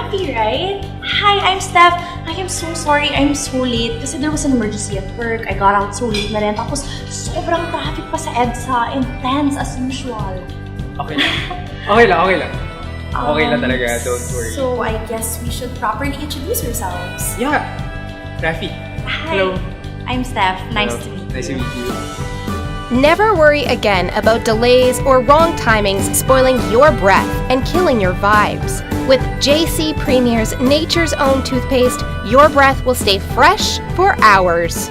Rafi, right? Hi, I'm Steph. I am so sorry I'm so late kasi there was an emergency at work. I got out so late na rin. Tapos sobrang traffic pa sa EDSA. Intense as usual. Okay lang. Okay lang. Okay lang talaga, don't worry. So, I guess we should properly introduce ourselves. Yeah. Rafi. Hi. Hello. I'm Steph. Nice to meet you. Nice to meet you. Never worry again about delays or wrong timings spoiling your breath and killing your vibes. With JC Premier's Nature's Own toothpaste, your breath will stay fresh for hours.